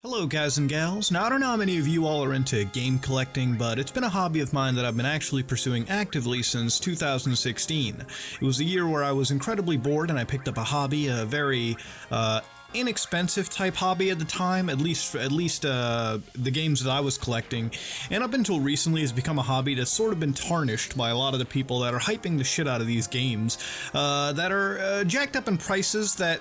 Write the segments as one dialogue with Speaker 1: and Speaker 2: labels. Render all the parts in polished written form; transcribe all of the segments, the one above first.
Speaker 1: Hello guys and gals. Now I don't know how many of you all are into game collecting, but it's been a hobby of mine that I've been actually pursuing actively since 2016. It was a year where I was incredibly bored and I picked up a hobby, a very inexpensive type hobby at the time, at least the games that I was collecting, and up until recently has become a hobby that's sort of been tarnished by a lot of the people that are hyping the shit out of these games, that are jacked up in prices that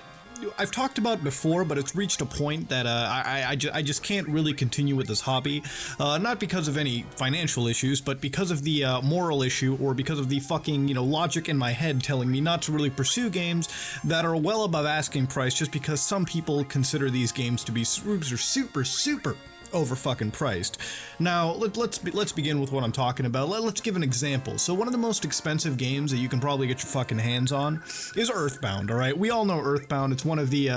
Speaker 1: I've talked about before, but it's reached a point that I just can't really continue with this hobby, not because of any financial issues, but because of the moral issue, or because of the fucking, logic in my head telling me not to really pursue games that are well above asking price, just because some people consider these games to be super over fucking priced. Now let's begin with what I'm talking about. Let's give an example. So one of the most expensive games that you can probably get your fucking hands on is Earthbound. All right, we all know Earthbound. It's one of the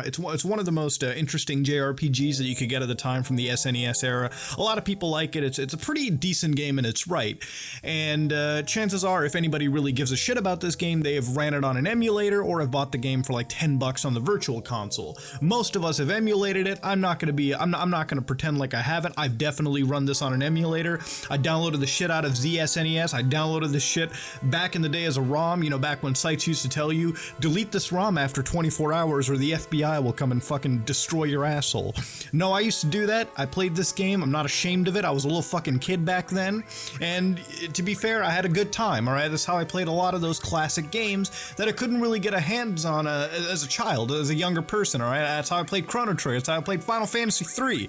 Speaker 1: it's one of the most interesting JRPGs that you could get at the time from the SNES era. A lot of people like it. It's a pretty decent game in its right, and chances are, if anybody really gives a shit about this game, they have ran it on an emulator or have bought the game for like $10 on the virtual console. Most of us have emulated it. I'm not gonna pretend like I haven't. I've definitely run this on an emulator. I downloaded the shit out of ZSNES. I downloaded this shit back in the day as a ROM, back when sites used to tell you, delete this ROM after 24 hours or the FBI will come and fucking destroy your asshole. No, I used to do that. I played this game. I'm not ashamed of it. I was a little fucking kid back then, and to be fair, I had a good time, alright? That's how I played a lot of those classic games that I couldn't really get a hands on as a child, as a younger person, alright? That's how I played Chrono Trigger. That's how I played Final Fantasy 3.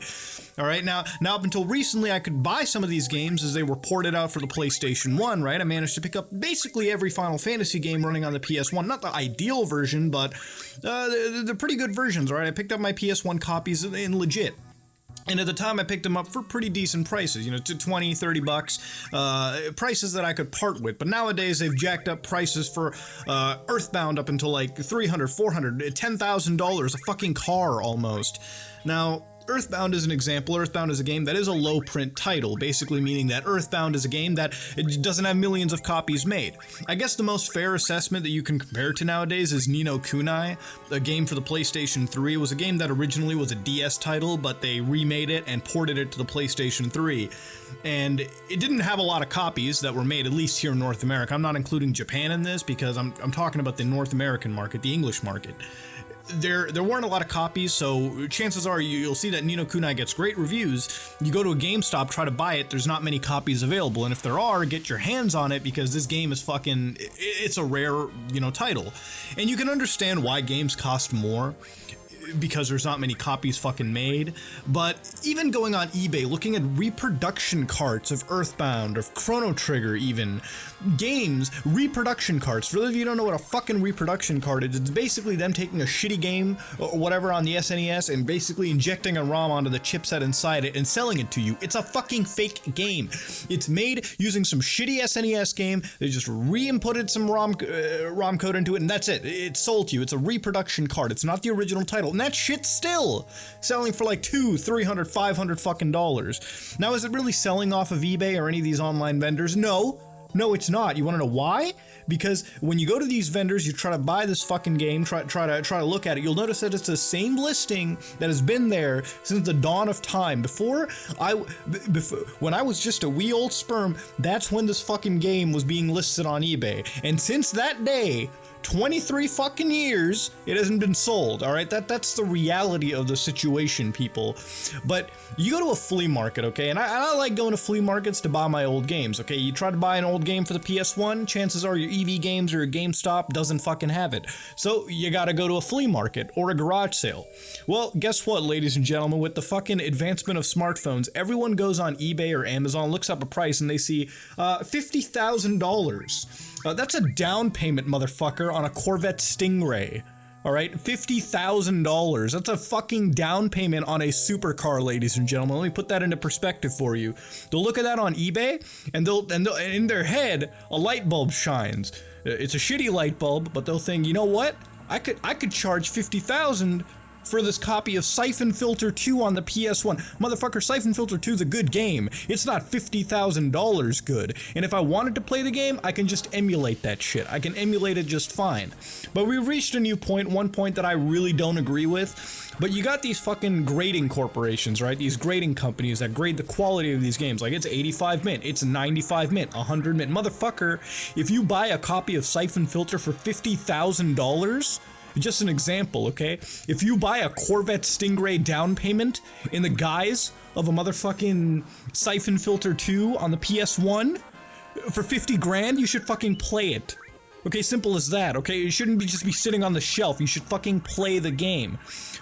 Speaker 1: Alright, now up until recently I could buy some of these games as they were ported out for the PlayStation 1, right? I managed to pick up basically every Final Fantasy game running on the PS1. Not the ideal version, but they're pretty good versions, alright? I picked up my PS1 copies in legit. And at the time, I picked them up for pretty decent prices, to $20-$30, prices that I could part with. But nowadays, they've jacked up prices for Earthbound up until like $300, $400, $10,000, a fucking car almost. Now, Earthbound is an example. Earthbound is a game that is a low print title, basically meaning that Earthbound is a game that it doesn't have millions of copies made. I guess the most fair assessment that you can compare to nowadays is Ni no Kunai, a game for the PlayStation 3. It was a game that originally was a DS title, but they remade it and ported it to the PlayStation 3. And it didn't have a lot of copies that were made, at least here in North America. I'm not including Japan in this because I'm talking about the North American market, the English market. There weren't a lot of copies, so chances are you'll see that Ni no Kunai gets great reviews. You go to a GameStop, try to buy it, there's not many copies available, and if there are, get your hands on it because this game is fucking, it's a rare, title. And you can understand why games cost more, because there's not many copies fucking made. But even going on eBay, looking at reproduction carts of Earthbound, of Chrono Trigger even, games, reproduction carts. For those of you who don't know what a fucking reproduction cart is, it's basically them taking a shitty game or whatever on the SNES and basically injecting a ROM onto the chipset inside it and selling it to you. It's a fucking fake game. It's made using some shitty SNES game. They just re-inputted some ROM code into it, and that's it. It's sold to you. It's a reproduction cart. It's not the original title. And that shit's still selling for like $200, $300, $500 fucking dollars. Now, is it really selling off of eBay or any of these online vendors? No, it's not. You want to know why? Because when you go to these vendors, you try to buy this fucking game, try to look at it, you'll notice that it's the same listing that has been there since the dawn of time. When I was just a wee old sperm, that's when this fucking game was being listed on eBay. And since that day, 23 fucking years, it hasn't been sold, alright? That's the reality of the situation, people. But you go to a flea market, okay? And I like going to flea markets to buy my old games, okay? You try to buy an old game for the PS1, chances are your EV Games or your GameStop doesn't fucking have it. So you gotta go to a flea market or a garage sale. Well, guess what, ladies and gentlemen? With the fucking advancement of smartphones, everyone goes on eBay or Amazon, looks up a price, and they see $50,000. That's a down payment, motherfucker, on a Corvette Stingray. Alright, $50,000. That's a fucking down payment on a supercar, ladies and gentlemen. Let me put that into perspective for you. They'll look at that on eBay, and they'll in their head, a light bulb shines. It's a shitty light bulb, but they'll think, you know what? I could charge $50,000 for this copy of Siphon Filter 2 on the PS1. Motherfucker, Siphon Filter 2 is a good game. It's not $50,000 good. And if I wanted to play the game, I can just emulate that shit. I can emulate it just fine. But we've reached a new point, one point that I really don't agree with. But you got these fucking grading corporations, right? These grading companies that grade the quality of these games. Like, it's 85 mint, it's 95 mint, 100 mint. Motherfucker, if you buy a copy of Siphon Filter for $50,000, just an example, okay? If you buy a Corvette Stingray down payment in the guise of a motherfucking Siphon Filter 2 on the PS1 for 50 grand, you should fucking play it. Okay, simple as that, okay? It shouldn't just be sitting on the shelf. You should fucking play the game.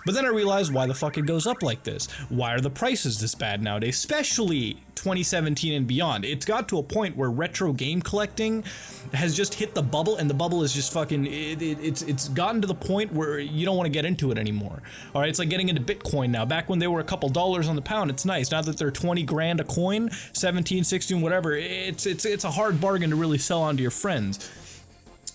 Speaker 1: But then I realized why the fuck it goes up like this. Why are the prices this bad nowadays? Especially 2017 and beyond. It's got to a point where retro game collecting has just hit the bubble, and the bubble is just fucking, it's gotten to the point where you don't want to get into it anymore. All right, it's like getting into Bitcoin now. Back when they were a couple dollars on the pound, it's nice. Now that they're 20 grand a coin, 17, 16, whatever, it's a hard bargain to really sell on to your friends.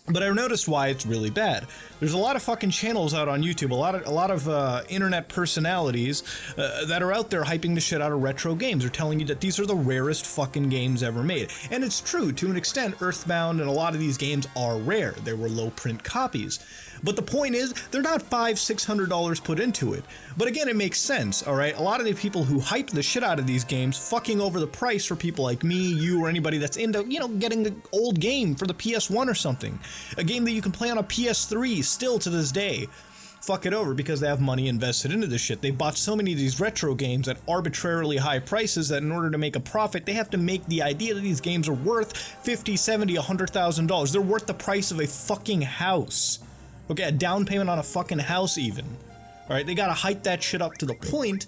Speaker 1: But I noticed why it's really bad. There's a lot of fucking channels out on YouTube, a lot of internet personalities that are out there hyping the shit out of retro games. They're telling you that these are the rarest fucking games ever made. And it's true, to an extent. Earthbound and a lot of these games are rare. They were low print copies. But the point is, they're not $500-600 put into it. But again, it makes sense, alright? A lot of the people who hype the shit out of these games fucking over the price for people like me, you, or anybody that's into, you know, getting the old game for the PS1 or something. A game that you can play on a PS3 still to this day. Fuck it over because they have money invested into this shit. They bought so many of these retro games at arbitrarily high prices that in order to make a profit, they have to make the idea that these games are worth $50, $70, $100,000. They're worth the price of a fucking house. Okay, a down payment on a fucking house even. Alright, they gotta hype that shit up to the point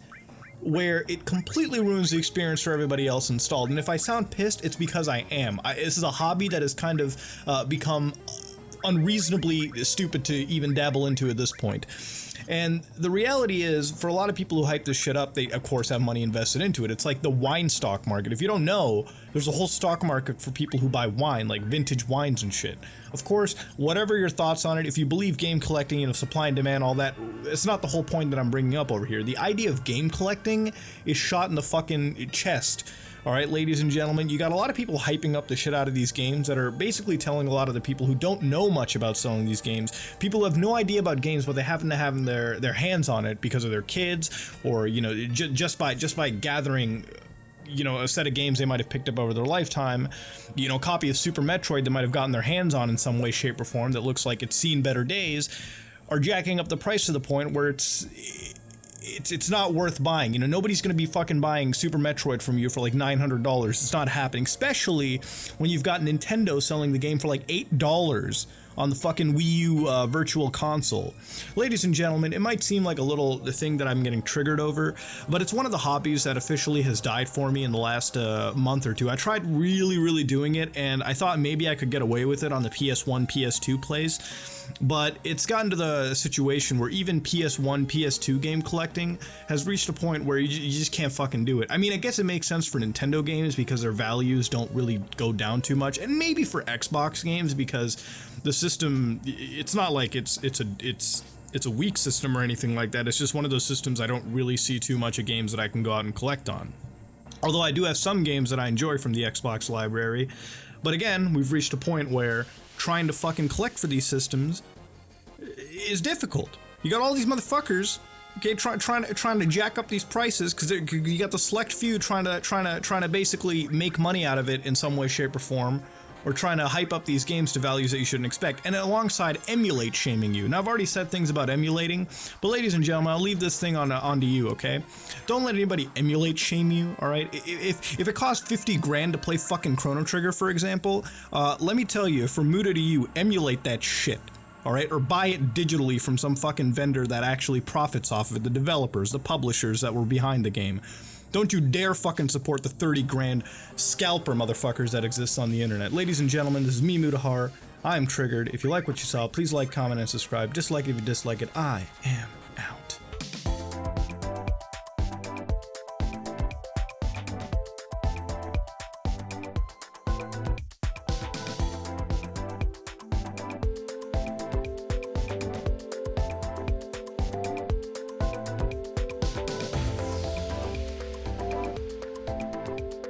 Speaker 1: where it completely ruins the experience for everybody else installed. And if I sound pissed, it's because I am. This is a hobby that has kind of become unreasonably stupid to even dabble into at this point. And the reality is, for a lot of people who hype this shit up, they of course have money invested into it. It's like the wine stock market. If you don't know, there's a whole stock market for people who buy wine, like vintage wines and shit. Of course, whatever your thoughts on it, if you believe game collecting, you know, supply and demand, all that, it's not the whole point that I'm bringing up over here. The idea of game collecting is shot in the fucking chest. Alright, ladies and gentlemen, you got a lot of people hyping up the shit out of these games that are basically telling a lot of the people who don't know much about selling these games, people who have no idea about games but they happen to have their hands on it because of their kids, or, you know, just by gathering, you know, a set of games they might have picked up over their lifetime, you know, a copy of Super Metroid they might have gotten their hands on in some way, shape, or form that looks like it's seen better days, are jacking up the price to the point where it's not worth buying. You know, nobody's gonna be fucking buying Super Metroid from you for like $900. It's not happening, especially when you've got Nintendo selling the game for like $8 on the fucking Wii U virtual console. Ladies and gentlemen, it might seem like a little thing that I'm getting triggered over, but it's one of the hobbies that officially has died for me in the last month or two. I tried really doing it, and I thought maybe I could get away with it on the PS1, PS2 plays, but it's gotten to the situation where even PS1, PS2 game collecting has reached a point where you just can't fucking do it. I mean, I guess it makes sense for Nintendo games because their values don't really go down too much, and maybe for Xbox games because the system, it's not like it's a weak system or anything like that. It's just one of those systems I don't really see too much of games that I can go out and collect on. Although I do have some games that I enjoy from the Xbox library. But again, we've reached a point where trying to fucking collect for these systems is difficult. You got all these motherfuckers, okay, trying to jack up these prices because you got the select few trying to basically make money out of it in some way, shape, or form, or trying to hype up these games to values that you shouldn't expect, and alongside emulate shaming you. Now, I've already said things about emulating, but ladies and gentlemen, I'll leave this thing onto you, okay? Don't let anybody emulate shame you, alright? If it costs 50 grand to play fucking Chrono Trigger, for example, let me tell you, from Muda to you, emulate that shit. Alright, or buy it digitally from some fucking vendor that actually profits off of it, the developers, the publishers that were behind the game. Don't you dare fucking support the 30 grand scalper motherfuckers that exist on the internet. Ladies and gentlemen, this is me, Mudahar. I am triggered. If you like what you saw, please like, comment, and subscribe. Dislike it if you dislike it. I am